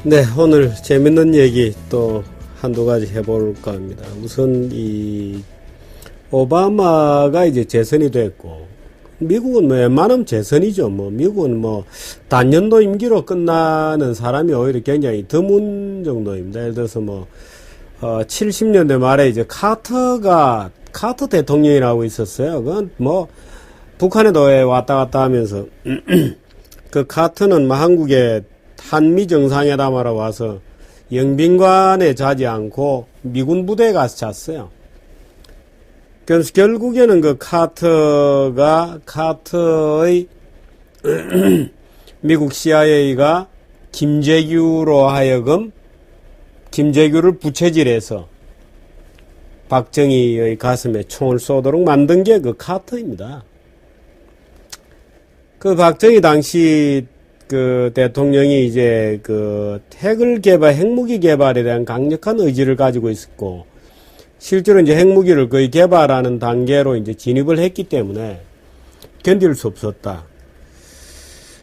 네, 오늘 재밌는 얘기 또 한두 가지 해볼까 합니다. 우선 이 오바마가 이제 재선이 됐고, 미국은 뭐 웬만하면 재선이죠. 뭐 미국은 뭐 단년도 임기로 끝나는 사람이 오히려 굉장히 드문 정도입니다. 예를 들어서 뭐 70년대 말에 이제 카터 대통령이라고 있었어요. 그건 뭐 북한에도 왔다 갔다 하면서 그 카터는 뭐 한국에 한미 정상회담하러 와서 영빈관에 자지 않고 미군 부대에 가서 잤어요. 그래서 결국에는 그 카터의 미국 CIA가 김재규로 하여금 김재규를 부채질해서 박정희의 가슴에 총을 쏘도록 만든 게 그 카터입니다. 그 박정희 당시 그 대통령이 이제 그 핵무기 개발에 대한 강력한 의지를 가지고 있었고, 실제로 이제 핵무기를 거의 개발하는 단계로 이제 진입을 했기 때문에 견딜 수 없었다.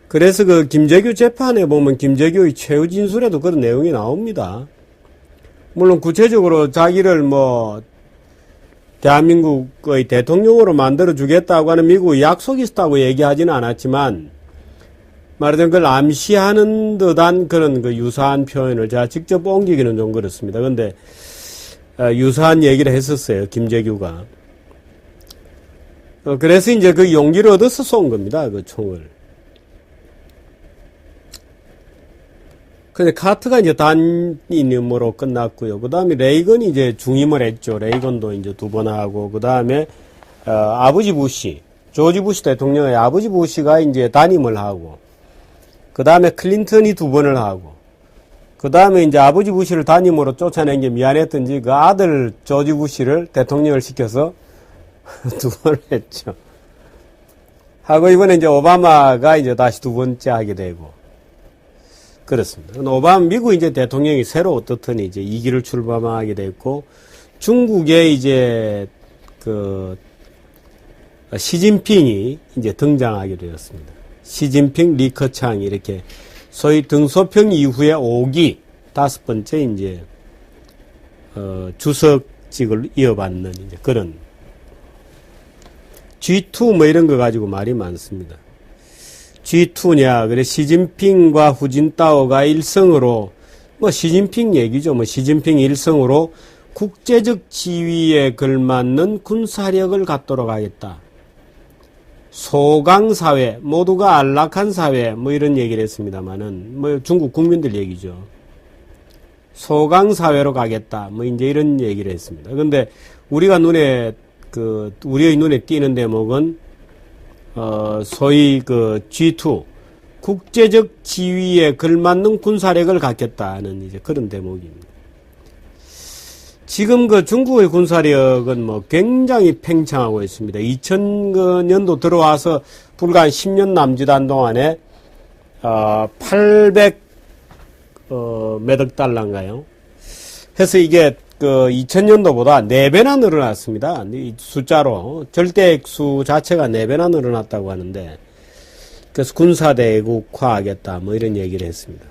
그래서 그 김재규 재판에 보면 김재규의 최후 진술에도 그런 내용이 나옵니다. 물론 구체적으로 자기를 뭐 대한민국의 대통령으로 만들어 주겠다고 하는 미국의 약속이 있었다고 얘기하지는 않았지만, 말하자면 그걸 암시하는 듯한 그런 그 유사한 표현을 제가 직접 옮기기는 좀 그렇습니다. 근데 유사한 얘기를 했었어요, 김재규가. 그래서 이제 그 용기를 얻어서 쏜 겁니다, 그 총을. 근데 카트가 이제 단임으로 끝났고요. 그 다음에 레이건이 이제 중임을 했죠. 레이건도 이제 2번 하고, 그 다음에 아버지 부시, 조지 부시 대통령의 아버지 부시가 이제 단임을 하고, 그 다음에 클린턴이 2번을 하고, 그 다음에 이제 아버지 부시를 단임으로 쫓아낸 게 미안했던지 그 아들 조지 부시를 대통령을 시켜서 2번을 했죠. 하고 이번에 이제 오바마가 이제 다시 2번째 하게 되고, 그렇습니다. 미국 이제 대통령이 새로 어떻든 이제 2기를 출범하게 됐고, 중국에 이제 그 시진핑이 이제 등장하게 되었습니다. 시진핑, 리커창이 이렇게 소위 등소평 이후에 5기 5번째 이제 주석직을 이어받는 이제 그런 G2 뭐 이런 거 가지고 말이 많습니다. G2냐, 그래 시진핑과 후진타오가 일성으로 뭐 시진핑 얘기죠. 뭐 시진핑 일성으로 국제적 지위에 걸맞는 군사력을 갖도록 하겠다. 소강사회, 모두가 안락한 사회, 뭐 이런 얘기를 했습니다만은, 뭐 중국 국민들 얘기죠. 소강사회로 가겠다, 뭐 이제 이런 얘기를 했습니다. 근데 우리의 눈에 띄는 대목은, 소위 그 G2, 국제적 지위에 걸맞는 군사력을 갖겠다는 이제 그런 대목입니다. 지금 그 중국의 군사력은 뭐 굉장히 팽창하고 있습니다. 2000년도 들어와서 불과 한 10년 남짓한 동안에 800 몇 억 달러인가요? 해서 이게 그 2000년도보다 4배나 늘어났습니다. 이 숫자로 절대액수 자체가 4배나 늘어났다고 하는데, 그래서 군사대국화하겠다 뭐 이런 얘기를 했습니다.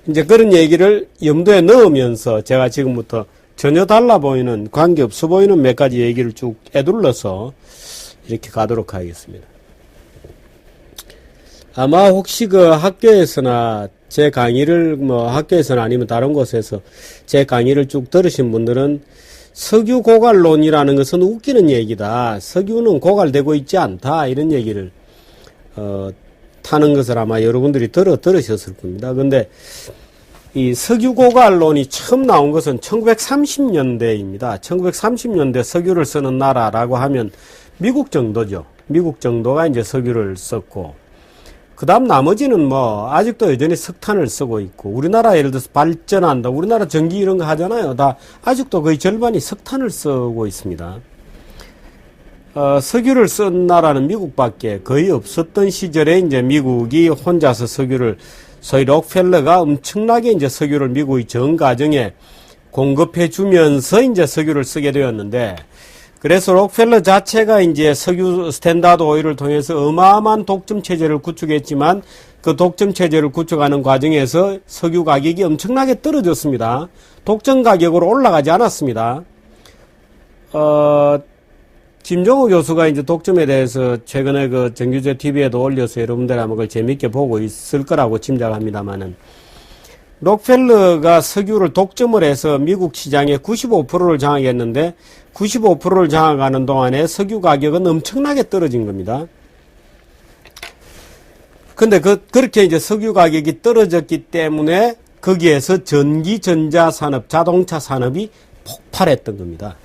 이제 그런 얘기를 염두에 넣으면서 제가 지금부터 전혀 달라 보이는, 관계없어 보이는 몇 가지 얘기를 쭉 애둘러서 이렇게 가도록 하겠습니다. 아마 혹시 그 학교에서나 제 강의를 학교에서나 아니면 다른 곳에서 제 강의를 쭉 들으신 분들은 석유 고갈론이라는 것은 웃기는 얘기다. 석유는 고갈되고 있지 않다. 이런 얘기를 타는 것을 아마 여러분들이 들으셨을 겁니다. 근데 이 석유 고갈론이 처음 나온 것은 1930년대입니다. 1930년대 석유를 쓰는 나라라고 하면 미국 정도죠. 미국 정도가 이제 석유를 썼고, 그 다음 나머지는 뭐 아직도 여전히 석탄을 쓰고 있고, 우리나라 예를 들어서 발전한다, 우리나라 전기 이런 거 하잖아요. 다 아직도 거의 절반이 석탄을 쓰고 있습니다. 석유를 쓴 나라는 미국밖에 거의 없었던 시절에 이제 미국이 혼자서 석유를, 소위 록펠러가 엄청나게 이제 석유를 미국의 전 가정에 공급해 주면서 이제 석유를 쓰게 되었는데, 그래서 록펠러 자체가 이제 석유 스탠다드 오일을 통해서 어마어마한 독점 체제를 구축했지만 그 독점 체제를 구축하는 과정에서 석유 가격이 엄청나게 떨어졌습니다. 독점 가격으로 올라가지 않았습니다. 김종호 교수가 이제 독점에 대해서 최근에 그 정규제 TV에도 올려서 여러분들 아마 그걸 재밌게 보고 있을 거라고 짐작합니다만은, 록펠러가 석유를 독점을 해서 미국 시장의 95%를 장악했는데 95%를 장악하는 동안에 석유 가격은 엄청나게 떨어진 겁니다. 근데 그렇게 이제 석유 가격이 떨어졌기 때문에 거기에서 전기, 전자 산업, 자동차 산업이 폭발했던 겁니다.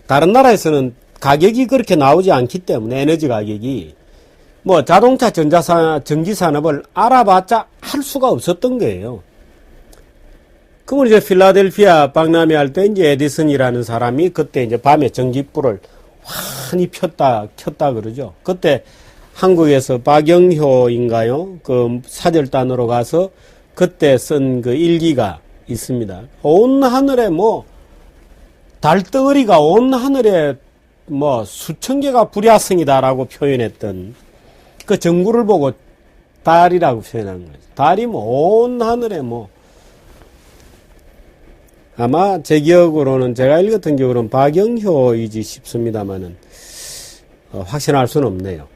다른 나라에서는 가격이 그렇게 나오지 않기 때문에 에너지 가격이 뭐 자동차, 전기 산업을 알아봤자 할 수가 없었던 거예요. 그러면 이제 필라델피아 박람회 할 때 이제 에디슨이라는 사람이 그때 이제 밤에 전기불을 환히 켰다 그러죠. 그때 한국에서 박영효인가요? 그 사절단으로 가서 그때 쓴 그 일기가 있습니다. 온 하늘에 뭐 달덩어리가 온 하늘에 뭐 수천 개가 불야성이다라고 표현했던 그 정구를 보고 달이라고 표현한 거죠. 달이 뭐 온 하늘에 뭐 아마 제 기억으로는 제가 읽었던 기억으로는 박영효이지 싶습니다만은 확신할 수는 없네요.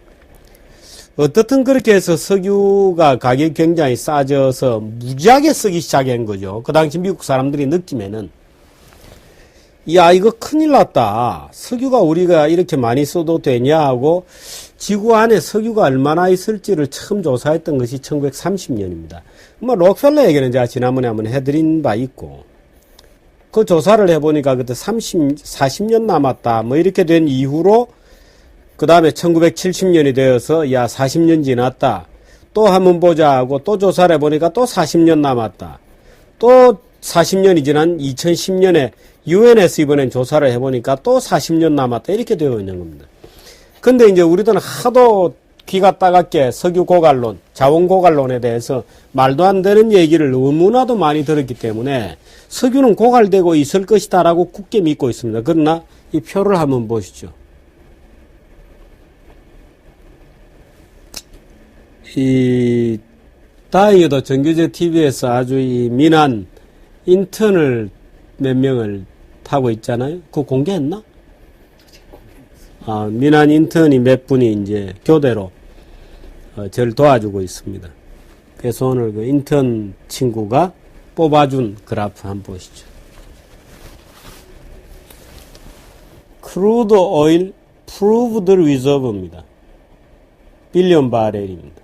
어떻든 그렇게 해서 석유가 가격이 굉장히 싸져서 무지하게 쓰기 시작한 거죠. 그 당시 미국 사람들이 느끼면은 야 이거 큰일 났다. 석유가 우리가 이렇게 많이 써도 되냐 하고 지구 안에 석유가 얼마나 있을지를 처음 조사했던 것이 1930년입니다. 뭐 록펠러 얘기는 제가 지난번에 한번 해드린 바 있고 그 조사를 해보니까 그때 40년 남았다 뭐 이렇게 된 이후로 그 다음에 1970년이 되어서 야 40년 지났다 또 한번 보자 하고 또 조사를 해보니까 또 40년 남았다 또 40년이 지난 2010년에 UN에서 이번엔 조사를 해보니까 또 40년 남았다 이렇게 되어 있는 겁니다. 근데 이제 우리들은 하도 귀가 따갑게 석유 고갈론, 자원 고갈론에 대해서 말도 안 되는 얘기를 너무나도 많이 들었기 때문에 석유는 고갈되고 있을 것이다라고 굳게 믿고 있습니다. 그러나 이 표를 한번 보시죠. 다행히도 정규제 TV에서 아주 이 민한 인턴을 몇 명을 타고 있잖아요. 그거 공개했나? 민한 인턴이 몇 분이 이제 교대로 저를 도와주고 있습니다. 그래서 오늘 그 인턴 친구가 뽑아준 그래프 한번 보시죠. 크루드 오일 프루브드 리저브입니다. 빌리언 바렐입니다.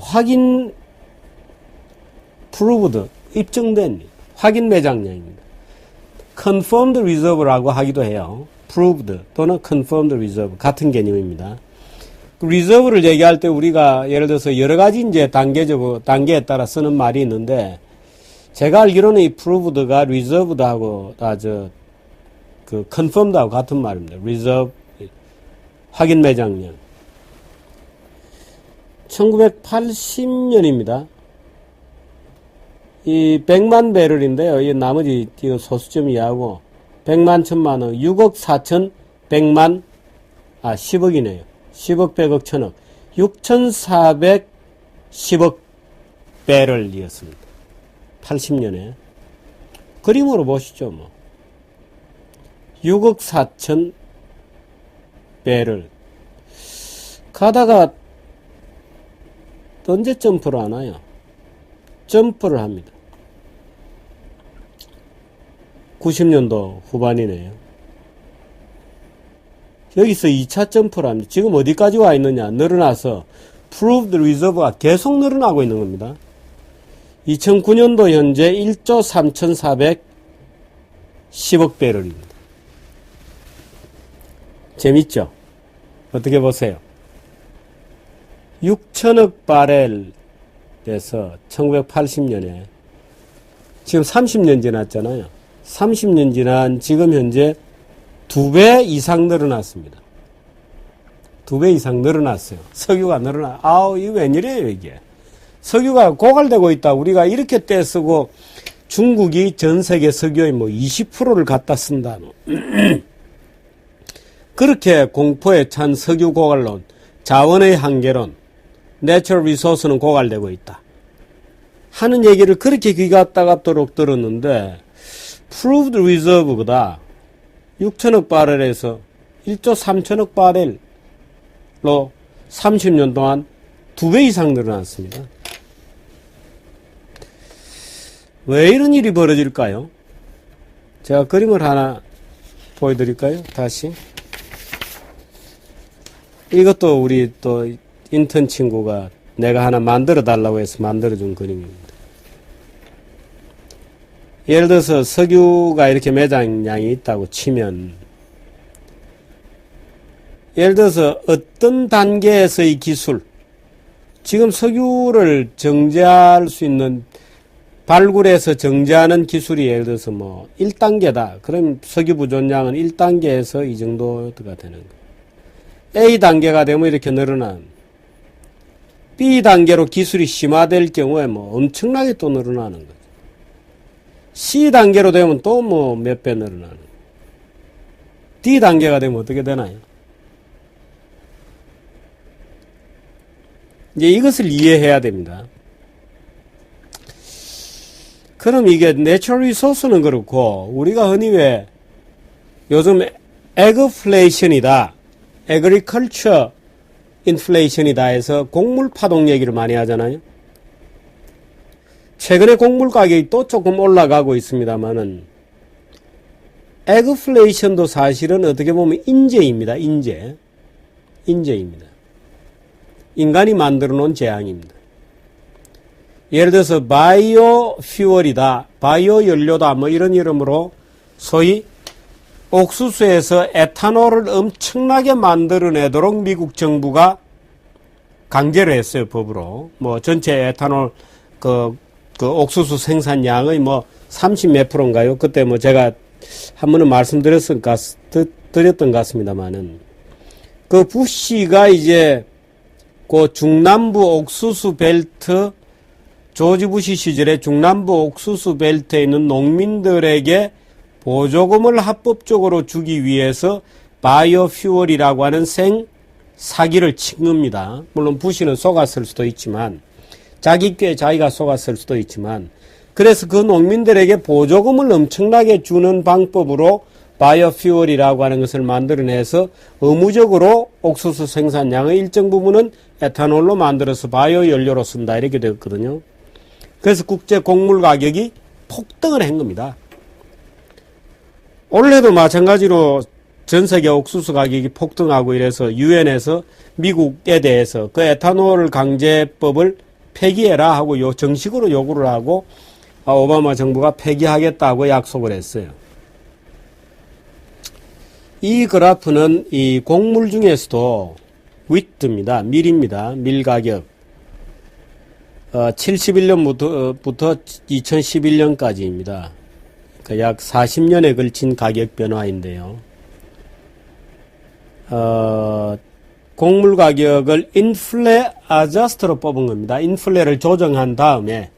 확인 프루브드 입증된 확인 매장량입니다. confirmed reserve라고 하기도 해요. proved 또는 confirmed reserve 같은 개념입니다. 리저브를 얘기할 때 우리가 예를 들어서 여러 가지 이제 단계에 따라 쓰는 말이 있는데 제가 알기로는 이 proved가 reserved하고 그 confirmed하고 같은 말입니다. reserve 확인 매장량. 1980년입니다. 이 100만 배럴인데요. 이 나머지 소수점 이하고 100만 1000만원 6억 4천 100만 10억이네요. 10억 100억 1000억 6410억 배럴이었습니다. 80년에 그림으로 보시죠. 뭐 6억 4천 배럴 가다가 언제 점프를 하나요? 점프를 합니다. 90년도 후반이네요. 여기서 2차 점프를 합니다. 지금 어디까지 와 있느냐? 늘어나서 proved reserve가 계속 늘어나고 있는 겁니다. 2009년도 현재 1조 3410억 배럴입니다. 재밌죠? 어떻게 보세요? 6천억 바렐 돼서 1980년에 지금 30년 지났잖아요. 30년 지난 지금 현재 2배 이상 늘어났습니다. 2배 이상 늘어났어요. 석유가 이거 웬일이에요, 이게. 석유가 고갈되고 있다. 우리가 이렇게 떼쓰고 중국이 전 세계 석유의 뭐 20%를 갖다 쓴다. 그렇게 공포에 찬 석유 고갈론, 자원의 한계론, 내추럴 리소스는 고갈되고 있다 하는 얘기를 그렇게 귀가 따갑도록 들었는데 proved reserve보다 6천억 바렐에서 1조 3천억 바렐로 30년 동안 2배 이상 늘어났습니다. 왜 이런 일이 벌어질까요? 제가 그림을 하나 보여드릴까요? 다시. 이것도 우리 또 인턴 친구가 내가 하나 만들어 달라고 해서 만들어준 그림입니다. 예를 들어서 석유가 이렇게 매장량이 있다고 치면, 예를 들어서 어떤 단계에서의 기술, 지금 석유를 정제할 수 있는 발굴해서 정제하는 기술이 예를 들어서 뭐 1단계다. 그럼 석유 부존량은 1단계에서 이 정도가 되는 거예요. A단계가 되면 이렇게 늘어난, B단계로 기술이 심화될 경우에 뭐 엄청나게 또 늘어나는 거죠. C단계로 되면 또 뭐 몇 배 늘어나는 거예요. D단계가 되면 어떻게 되나요? 이제 이것을 이해해야 됩니다. 그럼 이게 내추럴 리소스는 그렇고, 우리가 흔히 왜 요즘 에그플레이션이다, 에그리컬처 인플레이션이다 해서 곡물 파동 얘기를 많이 하잖아요. 최근에 곡물 가격이 또 조금 올라가고 있습니다만은, 에그플레이션도 사실은 어떻게 보면 인재입니다. 인재입니다. 인간이 만들어 놓은 재앙입니다. 예를 들어서 바이오 퓨얼이다, 바이오 연료다, 뭐 이런 이름으로 소위 옥수수에서 에탄올을 엄청나게 만들어내도록 미국 정부가 강제를 했어요, 법으로. 뭐 전체 에탄올 그 옥수수 생산량의 뭐 30 몇 프로인가요? 그때 뭐 제가 한 번은 말씀드렸던 것 같습니다만은, 그 부시가 이제 그 중남부 옥수수 벨트, 조지 부시 시절에 중남부 옥수수 벨트에 있는 농민들에게 보조금을 합법적으로 주기 위해서 바이오 퓨얼이라고 하는 생 사기를 친 겁니다. 물론 부시는 속았을 수도 있지만, 자기 꾀 자기가 속았을 수도 있지만, 그래서 그 농민들에게 보조금을 엄청나게 주는 방법으로 바이오 퓨얼이라고 하는 것을 만들어내서 의무적으로 옥수수 생산량의 일정 부분은 에탄올로 만들어서 바이오 연료로 쓴다, 이렇게 되었거든요. 그래서 국제 곡물 가격이 폭등을 한 겁니다. 올해도 마찬가지로 전 세계 옥수수 가격이 폭등하고 이래서 유엔에서 미국에 대해서 그 에탄올 강제법을 폐기해라 하고 정식으로 요구를 하고, 오바마 정부가 폐기하겠다고 약속을 했어요. 이 그래프는 이 곡물 중에서도 윗입니다. 밀입니다. 밀 가격. 71년부터 2011년까지입니다. 그러니까 약 40년에 걸친 가격 변화인데요. 곡물 가격을 인플레 아저스트로 뽑은 겁니다. 인플레를 조정한 다음에,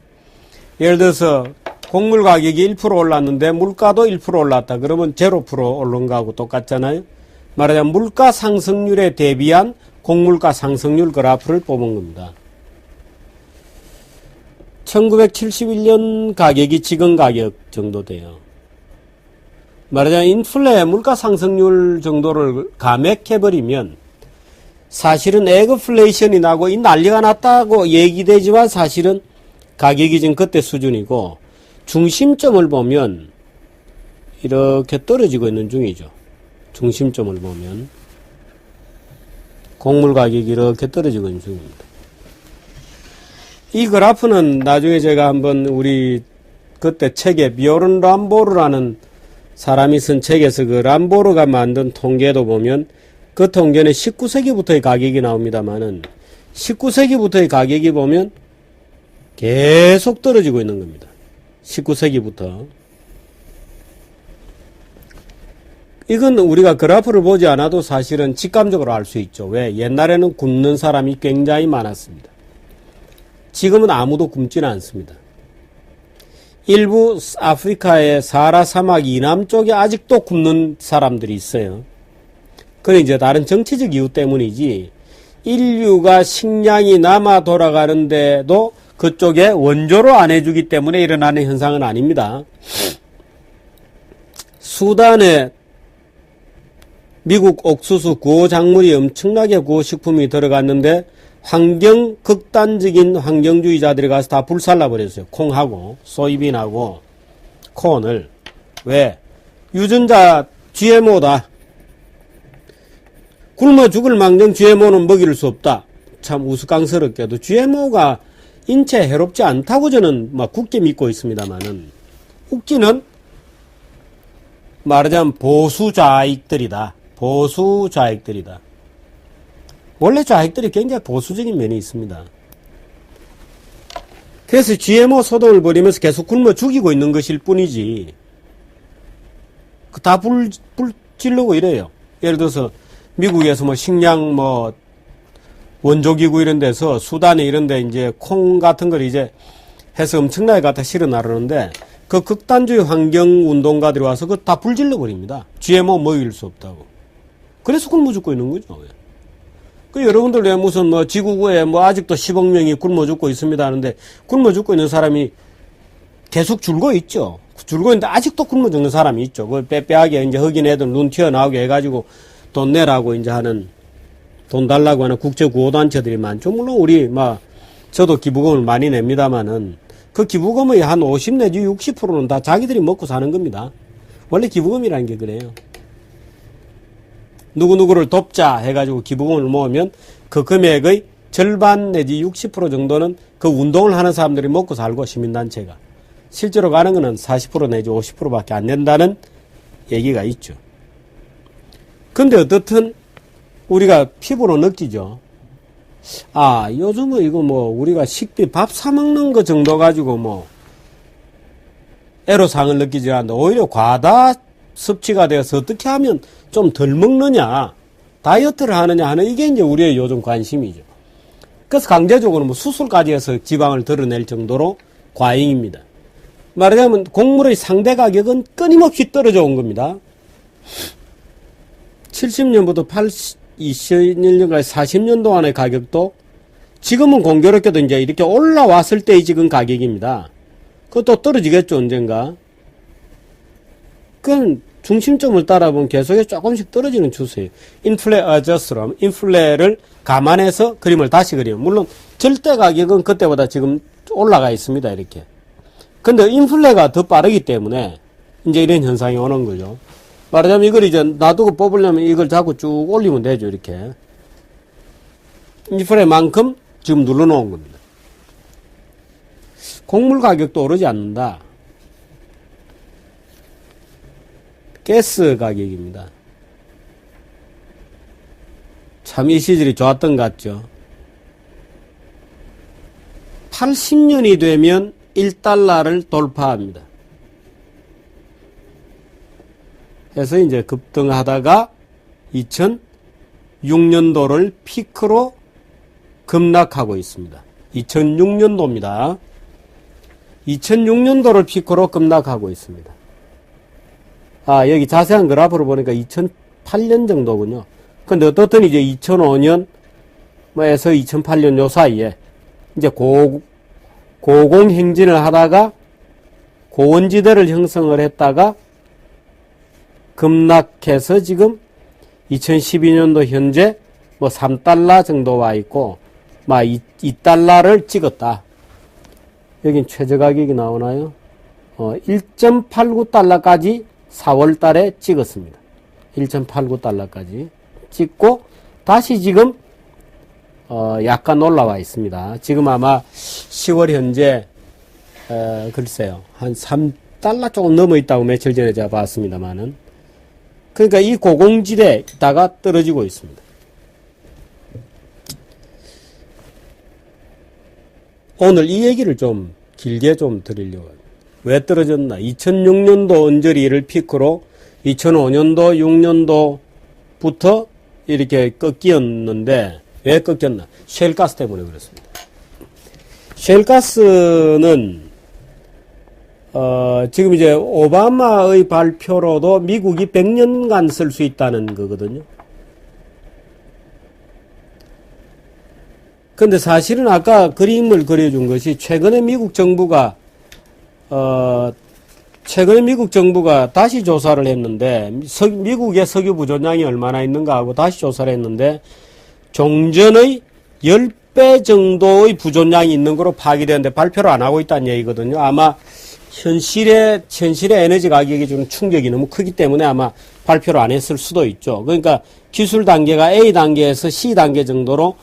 예를 들어서 곡물 가격이 1% 올랐는데 물가도 1% 올랐다. 그러면 0% 오른 거하고 똑같잖아요. 말하자면 물가 상승률에 대비한 곡물가 상승률 그래프를 뽑은 겁니다. 1971년 가격이 지금 가격 정도 돼요. 말하자면 인플레 물가 상승률 정도를 감액해버리면 사실은 에그플레이션이 나고 이 난리가 났다고 얘기되지만 사실은 가격이 지금 그때 수준이고, 중심점을 보면 이렇게 떨어지고 있는 중이죠. 중심점을 보면 곡물 가격이 이렇게 떨어지고 있는 중입니다. 이 그래프는 나중에 제가 한번 우리 그때 책에 비오른 람보르라는 사람이 쓴 책에서 그 람보르가 만든 통계도 보면 그 통계는 19세기부터의 가격이 나옵니다만은 19세기부터의 가격이 보면 계속 떨어지고 있는 겁니다. 19세기부터. 이건 우리가 그래프를 보지 않아도 사실은 직감적으로 알 수 있죠. 왜? 옛날에는 굶는 사람이 굉장히 많았습니다. 지금은 아무도 굶지는 않습니다. 일부 아프리카의 사하라 사막 이남 쪽에 아직도 굶는 사람들이 있어요. 그건 이제 다른 정치적 이유 때문이지, 인류가 식량이 남아 돌아가는데도 그쪽에 원조로 안 해주기 때문에 일어나는 현상은 아닙니다. 수단에 미국 옥수수 구호 작물이 엄청나게 구호 식품이 들어갔는데 극단적인 환경주의자들이 가서 다 불살라 버렸어요. 콩하고 소이빈하고 콘을. 왜? 유전자 GMO다. 굶어 죽을 망정 GMO는 먹일 수 없다. 참 우스꽝스럽게도 GMO가 인체에 해롭지 않다고 저는 막 굳게 믿고 있습니다만은, 웃기는 말하자면 보수좌익들이다. 보수좌익들이다. 원래 좌익들이 굉장히 보수적인 면이 있습니다. 그래서 GMO 소동을 벌이면서 계속 굶어 죽이고 있는 것일 뿐이지, 다 불 지르고 이래요. 예를 들어서 미국에서 뭐 식량 원조기구 이런 데서 수단에 이런 데 이제 콩 같은 걸 이제 해서 엄청나게 갖다 실어 나르는데, 그 극단주의 환경운동가들이 와서 그거 다 불질러 버립니다. GMO 먹일 수 없다고. 그래서 굶어 죽고 있는 거죠. 그 여러분들 왜 무슨 지구에 아직도 10억 명이 굶어 죽고 있습니다 하는데, 굶어 죽고 있는 사람이 계속 줄고 있죠. 줄고 있는데 아직도 굶어 죽는 사람이 있죠. 그걸 빼빼하게 이제 흑인 애들 눈 튀어나오게 해가지고 돈 내라고 이제 하는, 돈 달라고 하는 국제구호단체들이 많죠. 물론 저도 기부금을 많이 냅니다만은, 그 기부금의 한 50 내지 60%는 다 자기들이 먹고 사는 겁니다. 원래 기부금이라는 게 그래요. 누구누구를 돕자 해가지고 기부금을 모으면 그 금액의 절반 내지 60% 정도는 그 운동을 하는 사람들이 먹고 살고, 시민단체가. 실제로 가는 거는 40% 내지 50%밖에 안 된다는 얘기가 있죠. 근데 어떻든 우리가 피부로 느끼죠. 아, 요즘은 이거 우리가 식비 밥 사먹는 거 정도 가지고 애로사항을 느끼지 않는데, 오히려 과다 섭취가 되어서 어떻게 하면 좀 덜 먹느냐, 다이어트를 하느냐 하는, 이게 이제 우리의 요즘 관심이죠. 그래서 강제적으로 수술까지 해서 지방을 덜어낼 정도로 과잉입니다. 말하자면 곡물의 상대 가격은 끊임없이 떨어져 온 겁니다. 70년부터 20년까지 40년 동안의 가격도 지금은 공교롭게도 이제 이렇게 올라왔을 때의 지금 가격입니다. 그것도 떨어지겠죠, 언젠가. 그건 중심점을 따라보면 계속해서 조금씩 떨어지는 추세예요. 인플레 어저스럼, 인플레를 감안해서 그림을 다시 그리면, 물론 절대 가격은 그때보다 지금 올라가 있습니다, 이렇게. 근데 인플레가 더 빠르기 때문에 이제 이런 현상이 오는 거죠. 말하자면 이걸 이제 놔두고 뽑으려면 이걸 자꾸 쭉 올리면 되죠, 이렇게. 인플레만큼 지금 눌러놓은 겁니다. 곡물 가격도 오르지 않는다. 가스 가격입니다. 참 이 시절이 좋았던 것 같죠. 80년이 되면 1달러를 돌파합니다. 해서 이제 급등하다가 2006년도를 피크로 급락하고 있습니다. 2006년도입니다. 2006년도를 피크로 급락하고 있습니다. 아, 여기 자세한 그래프를 보니까 2008년 정도군요. 근데 어떻든 이제 2005년에서 2008년 요 사이에 이제 고공행진을 하다가 고원지대를 형성을 했다가 급락해서 지금 2012년도 현재 3달러 정도 와 있고, 2달러를 찍었다. 여긴 최저 가격이 나오나요? 1.89달러까지 4월 달에 찍었습니다. 1.89달러까지 찍고, 다시 지금, 약간 올라와 있습니다. 지금 아마 10월 현재, 글쎄요. 한 3달러 조금 넘어 있다고 며칠 전에 제가 봤습니다만은. 그러니까 이 고공지대에 있다가 떨어지고 있습니다. 오늘 이 얘기를 좀 길게 좀 드리려고 합니다. 왜 떨어졌나? 2006년도 언저리를 피크로 2005년도, 6년도부터 이렇게 꺾였는데, 왜 꺾였나? 셰일가스 때문에 그렇습니다. 셰일가스는 지금 이제 오바마의 발표로도 미국이 100년간 쓸 수 있다는 거거든요. 근데 사실은 아까 그림을 그려준 것이 최근에 미국 정부가 다시 조사를 했는데, 미국의 석유 부존량이 얼마나 있는가 하고 다시 조사를 했는데, 종전의 10배 정도의 부존량이 있는 거로 파악이 되는데 발표를 안 하고 있다는 얘기거든요. 아마 현실의 에너지 가격이 좀 충격이 너무 크기 때문에 아마 발표를 안 했을 수도 있죠. 그러니까 기술 단계가 A 단계에서 C 단계 정도로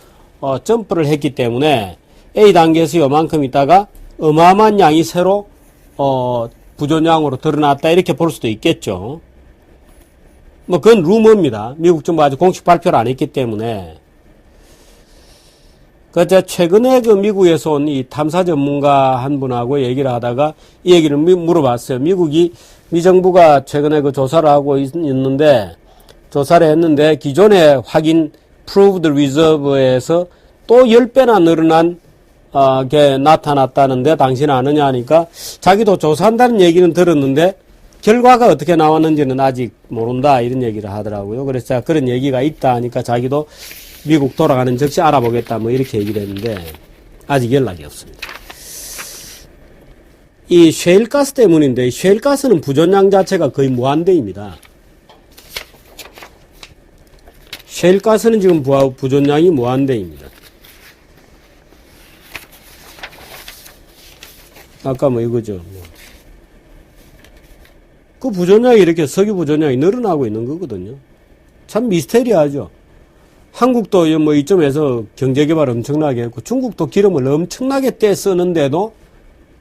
점프를 했기 때문에 A 단계에서 요만큼 있다가 어마어마한 양이 새로 부존량으로 드러났다 이렇게 볼 수도 있겠죠. 뭐 그건 루머입니다. 미국 정부가 아직 공식 발표를 안 했기 때문에. 제가 최근에 그 미국에서 온 이 탐사 전문가 한 분하고 얘기를 하다가 이 얘기를 물어봤어요. 미 정부가 최근에 그 조사를 하고 조사를 했는데 기존의 확인 proved reserve에서 또 10배나 늘어난 게 나타났다는데 당신 아느냐 하니까 자기도 조사한다는 얘기는 들었는데 결과가 어떻게 나왔는지는 아직 모른다 이런 얘기를 하더라고요. 그래서 제가 그런 얘기가 있다 하니까 자기도 미국 돌아가는 즉시 알아보겠다 뭐 이렇게 얘기를 했는데 아직 연락이 없습니다. 이 셰일가스 때문인데 셰일가스는 부존량 자체가 거의 무한대입니다. 셰일가스는 지금 부존량이 무한대입니다. 아까 뭐 이거죠. 그 부존량이 이렇게 석유 부존량이 늘어나고 있는 거거든요. 참 미스테리하죠. 한국도 뭐 이점에서 경제개발 엄청나게 했고 중국도 기름을 엄청나게 떼 쓰는데도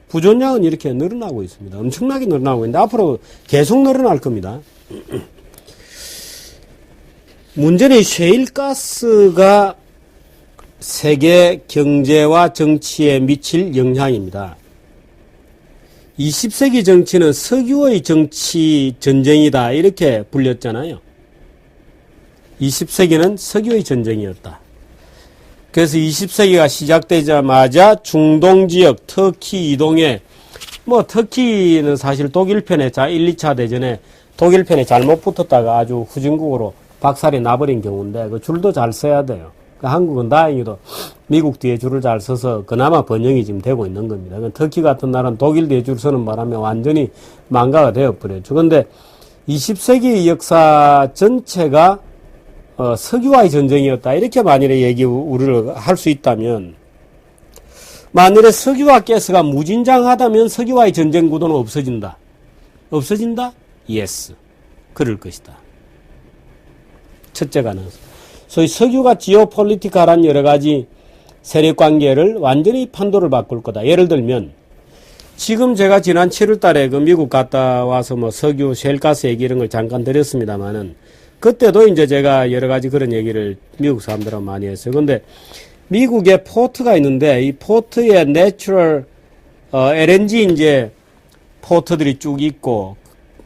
부존량은 이렇게 늘어나고 있습니다. 엄청나게 늘어나고 있는데 앞으로 계속 늘어날 겁니다. 문제는 셰일가스가 세계 경제와 정치에 미칠 영향입니다. 20세기 정치는 석유의 정치 전쟁이다 이렇게 불렸잖아요. 20세기는 석유의 전쟁이었다. 그래서 20세기가 시작되자마자 중동 지역, 터키 이동에 터키는 사실 독일 편에 1, 2차 대전에 독일 편에 잘못 붙었다가 아주 후진국으로 박살이 나버린 경우인데 그 줄도 잘 서야 돼요. 한국은 다행히도 미국 뒤에 줄을 잘 서서 그나마 번영이 지금 되고 있는 겁니다. 터키 같은 나라는 독일 뒤에 줄 서는 바람에 완전히 망가가 되어버렸죠. 그런데 20세기 역사 전체가 석유와의 전쟁이었다. 이렇게 만일에 우리를 할 수 있다면, 만일에 석유와 가스가 무진장하다면 석유와의 전쟁 구도는 없어진다. 없어진다? Yes. 그럴 것이다. 첫째 가능성. 소위 석유가 지오폴리티카란 여러 가지 세력 관계를 완전히 판도를 바꿀 거다. 예를 들면, 지금 제가 지난 7월 달에 그 미국 갔다 와서 석유, 셰일가스 얘기 이런 걸 잠깐 드렸습니다만은, 그때도 이제 제가 여러 가지 그런 얘기를 미국 사람들하고 많이 했어요. 근데 미국에 포트가 있는데 이 포트에 내추럴 LNG 이제 포트들이 쭉 있고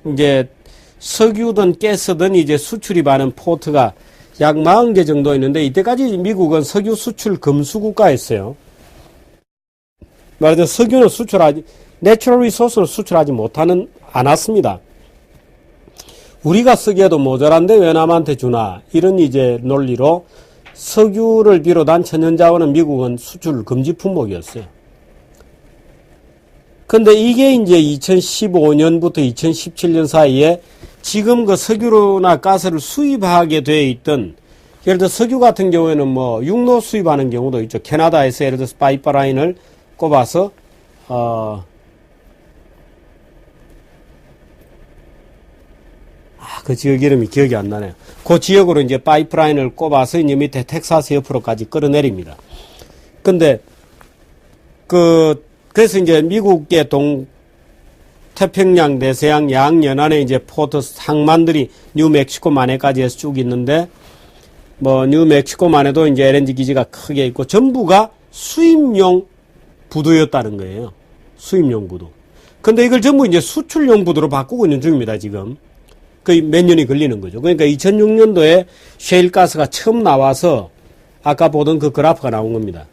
이제 석유든 가스든 이제 수출이 많은 포트가 약 40개 정도 있는데 이때까지 미국은 석유 수출 금수 국가였어요. 말하자면 석유는 내추럴 리소스를 수출하지 않았습니다. 우리가 쓰기에도 모자란데 왜 남한테 주나 이런 이제 논리로 석유를 비롯한 천연자원은 미국은 수출 금지 품목이었어요. 근데 이게 이제 2015년부터 2017년 사이에 지금 그 석유나 가스를 수입하게 되어 있던, 예를 들어 석유 같은 경우에는 육로 수입하는 경우도 있죠. 캐나다에서 예를 들어서 파이프라인을 꼽아서 그 지역 이름이 기억이 안 나네요. 그 지역으로 이제 파이프라인을 꼽아서 이제 밑에 텍사스 옆으로까지 끌어내립니다. 근데 그래서 이제 미국의 태평양 대서양 양연안에 이제 포트 항만들이 뉴멕시코만에까지 해서 쭉 있는데 뉴멕시코만에도 이제 LNG 기지가 크게 있고 전부가 수입용 부두였다는 거예요. 수입용 부두. 근데 이걸 전부 이제 수출용 부두로 바꾸고 있는 중입니다, 지금. 거의 몇 년이 걸리는 거죠. 그러니까 2006년도에 셰일가스가 처음 나와서 아까 보던 그 그래프가 나온 겁니다.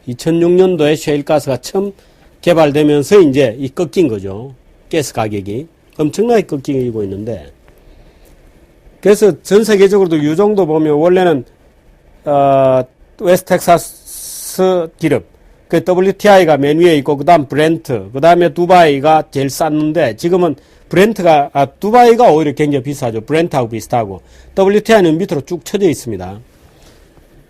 2006년도에 셰일가스가 처음 개발되면서 이제 이 꺾인 거죠. 가스 가격이 엄청나게 꺾이고 있는데, 그래서 전 세계적으로도 이 정도 보면 원래는 웨스텍사스 기름, 그 WTI가 맨 위에 있고 그다음 브렌트, 그다음에 두바이가 제일 쌌는데 지금은 두바이가 오히려 굉장히 비싸죠. 브렌트하고 비슷하고 WTI는 밑으로 쭉 쳐져 있습니다.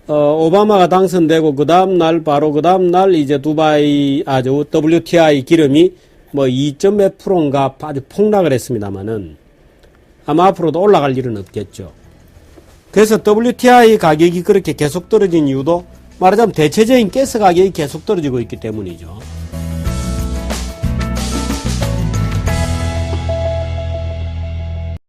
오바마가 당선되고 그 다음 날 이제 WTI 기름이 뭐 2점 몇 프로인가 아주 폭락을 했습니다만은 아마 앞으로도 올라갈 일은 없겠죠. 그래서 WTI 가격이 그렇게 계속 떨어진 이유도 말하자면 대체적인 가스 가격이 계속 떨어지고 있기 때문이죠.